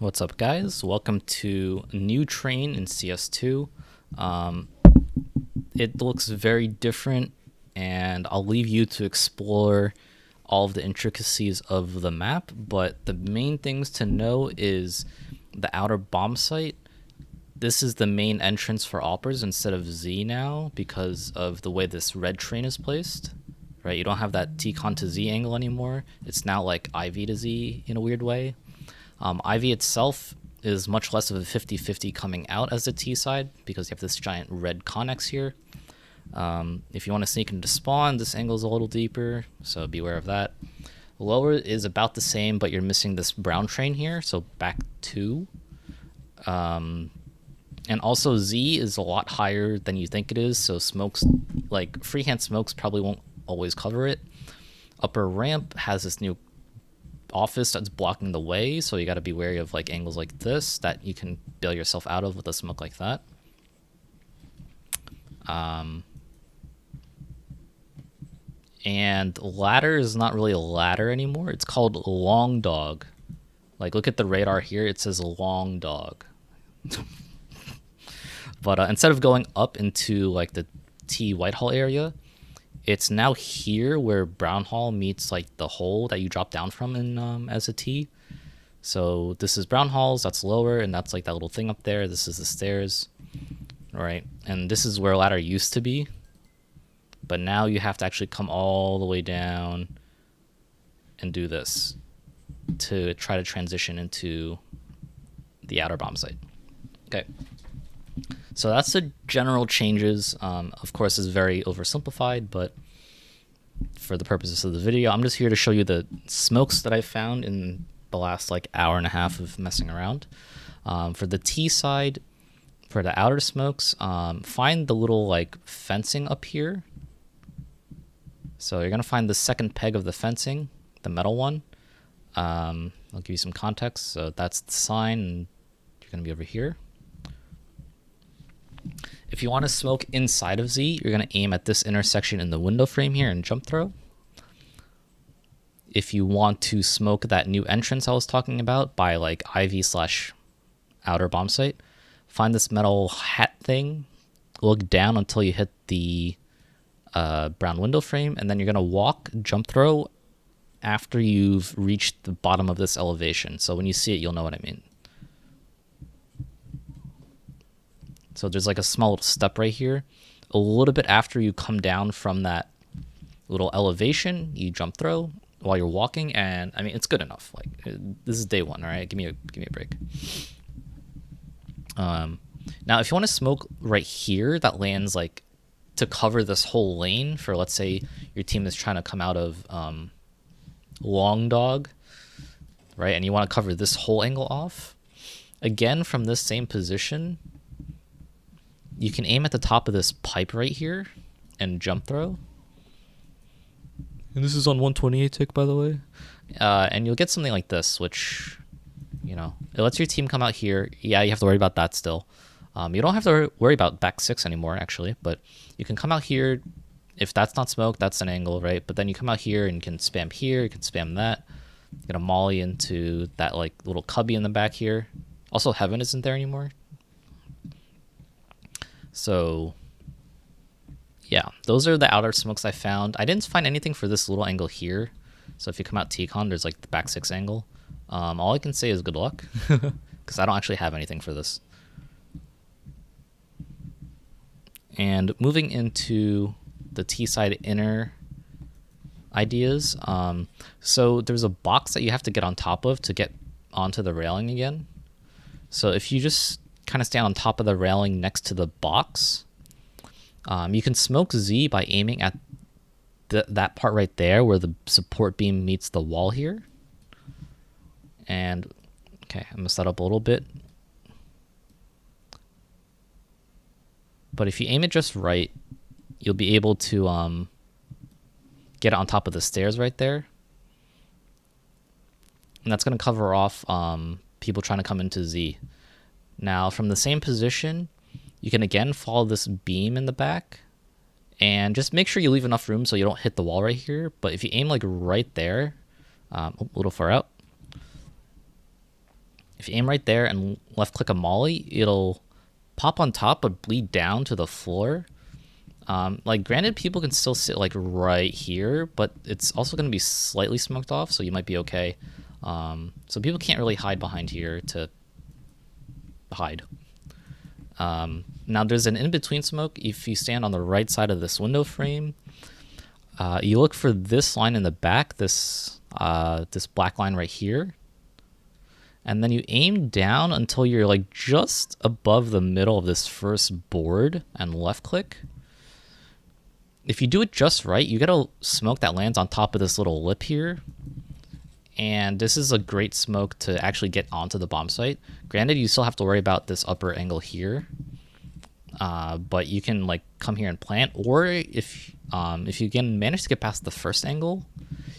What's up, guys? Welcome to a new train in CS2. It looks very different, and I'll leave you to explore all of the intricacies of the map, but the main things to know is the outer bomb site. This is the main entrance for Alpers instead of Z now because of the way this red train is placed. Right, you don't have that T-con to Z angle anymore. It's now like IV to Z in a weird way. IV itself is much less of a 50-50 coming out as the T side because you have this giant red connex here. If you want to sneak into spawn, this angle is a little deeper, so be aware of that. Lower is about the same, but you're missing this brown train here, so back 2. And also Z is a lot higher than you think it is, so smokes, like freehand smokes probably won't always cover it. Upper ramp has this new office that's blocking the way, so you got to be wary of like angles like this that you can bail yourself out of with a smoke like that. And ladder is not really a ladder anymore. It's called LONGDOG. Like, look at the radar here. It says LONGDOG. But instead of going up into like the T Whitehall area, it's now here where Brown Hall meets like the hole that you drop down from in as a T. So this is Brown Halls, that's lower, and that's like that little thing up there. This is the stairs. All right, and this is where ladder used to be. But now you have to actually come all the way down and do this to try to transition into the outer bomb site. Okay. So that's the general changes. Of course, it's very oversimplified, but for the purposes of the video, I'm just here to show you the smokes that I found in the last like hour and a half of messing around. For the T side, for the outer smokes, find the little like fencing up here. So you're gonna find the second peg of the fencing, the metal one. I'll give you some context. So that's the sign, and you're gonna be over here. If you want to smoke inside of Z, you're going to aim at this intersection in the window frame here and jump throw. If you want to smoke that new entrance I was talking about by like IV/outer bomb site, find this metal hat thing, look down until you hit the brown window frame, and then you're going to walk, jump throw after you've reached the bottom of this elevation. So when you see it, you'll know what I mean. So there's like a small little step right here. A little bit after you come down from that little elevation, you jump throw while you're walking, and I mean it's good enough. Like this is day one, all right? Give me a break. Now if you want to smoke right here, that lands like to cover this whole lane for, let's say your team is trying to come out of LONGDOG, right? And you want to cover this whole angle off. Again, from this same position, you can aim at the top of this pipe right here and jump throw. And this is on 128 tick, by the way. And you'll get something like this, which, you know, it lets your team come out here. Yeah, you have to worry about that still. You don't have to worry about back 6 anymore, actually. But you can come out here. If that's not smoke, that's an angle, right? But then you come out here and you can spam here. You can spam that. Get a molly into that like little cubby in the back here. Also, heaven isn't there anymore. So yeah, those are the outer smokes I found. I didn't find anything for this little angle here. So if you come out T-con, there's like the back 6 angle. All I can say is good luck because I don't actually have anything for this. And moving into the T side inner ideas. So there's a box that you have to get on top of to get onto the railing again. So if you just kind of stand on top of the railing next to the box, you can smoke Z by aiming at that part right there where the support beam meets the wall here. And okay, I'm gonna set up a little bit, but if you aim it just right, you'll be able to get it on top of the stairs right there, and that's gonna cover off people trying to come into Z. Now, from the same position, you can again follow this beam in the back and just make sure you leave enough room so you don't hit the wall right here. But if you aim like right there, a little far out, If you aim right there and left click a molly, it'll pop on top but bleed down to the floor. Like, granted, people can still sit like right here, but it's also going to be slightly smoked off, so you might be okay. So people can't really hide behind here to hide. Now there's an in-between smoke. If you stand on the right side of this window frame, you look for this line in the back, this black line right here, and then you aim down until you're like just above the middle of this first board and left click. If you do it just right, you get a smoke that lands on top of this little lip here. And this is a great smoke to actually get onto the bomb site. Granted, you still have to worry about this upper angle here. But you can like come here and plant, or if you can manage to get past the first angle,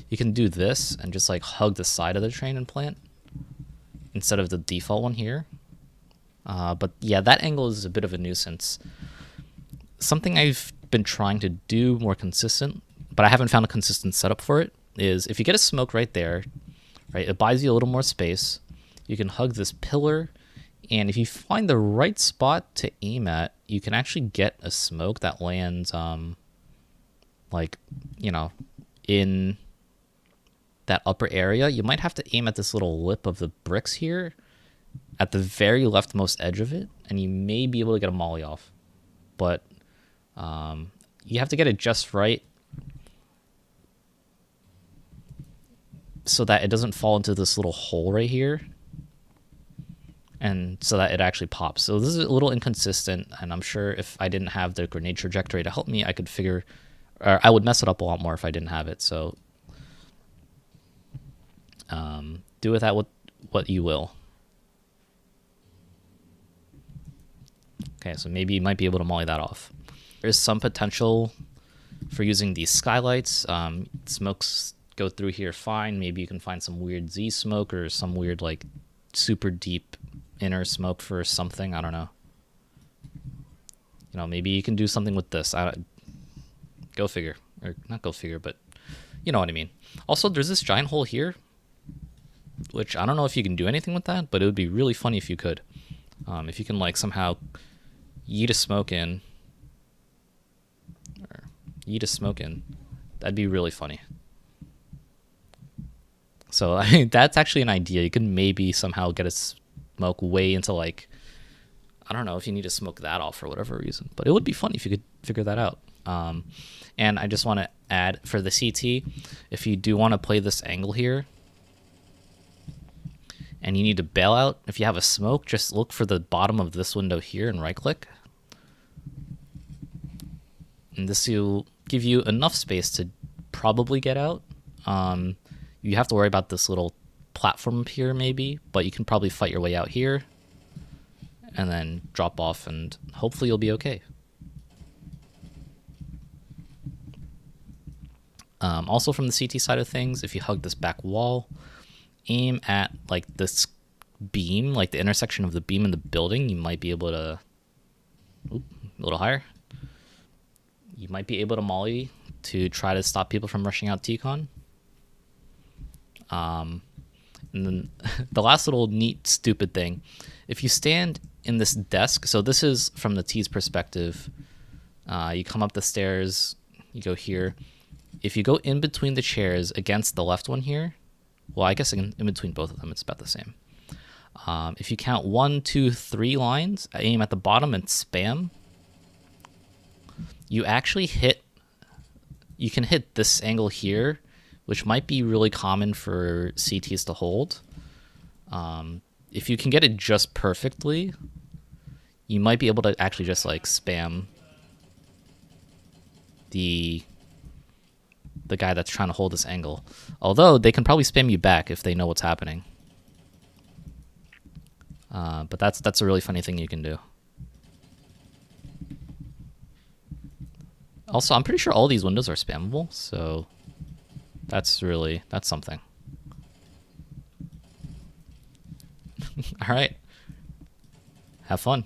you can do this and just like hug the side of the train and plant instead of the default one here. But yeah, that angle is a bit of a nuisance. Something I've been trying to do more consistent, but I haven't found a consistent setup for it, is if you get a smoke right there, right, it buys you a little more space. You can hug this pillar, and if you find the right spot to aim at, you can actually get a smoke that lands, like, you know, in that upper area. You might have to aim at this little lip of the bricks here at the very leftmost edge of it, and you may be able to get a molly off. But you have to get it just right so that it doesn't fall into this little hole right here, and so that it actually pops. So this is a little inconsistent, and I'm sure if I didn't have the grenade trajectory to help me, I could figure, or I would mess it up a lot more if I didn't have it. So do with that what you will. Okay, so maybe you might be able to molly that off. There's some potential for using these skylights. Smokes go through here fine. Maybe you can find some weird Z smoke or some weird like super deep inner smoke for something. I don't know. You know, maybe you can do something with this. Go figure. Or not go figure, but you know what I mean. Also, there's this giant hole here, which I don't know if you can do anything with that, but it would be really funny if you could. If you can like somehow yeet a smoke in, that'd be really funny. So I mean, that's actually an idea. You can maybe somehow get a smoke way into like, I don't know if you need to smoke that off for whatever reason, but it would be funny if you could figure that out. And I just want to add for the CT, if you do want to play this angle here and you need to bail out, if you have a smoke, just look for the bottom of this window here and right click. And this will give you enough space to probably get out. You have to worry about this little platform up here maybe, but you can probably fight your way out here and then drop off, and hopefully you'll be okay. Also from the CT side of things, if you hug this back wall, aim at like this beam, like the intersection of the beam and the building, you might be able to, a little higher, you might be able to molly to try to stop people from rushing out T-con. And then the last little neat stupid thing, if you stand in this desk, so this is from the T's perspective, you come up the stairs, you go here. If you go in between the chairs against the left one here, well, I guess in between both of them, it's about the same. If you count 1, 2, 3 lines, aim at the bottom and spam, you actually you can hit this angle here, which might be really common for CTs to hold. If you can get it just perfectly, you might be able to actually just like spam the guy that's trying to hold this angle. Although they can probably spam you back if they know what's happening. But that's a really funny thing you can do. Also, I'm pretty sure all these windows are spammable, so that's something. All right. Have fun.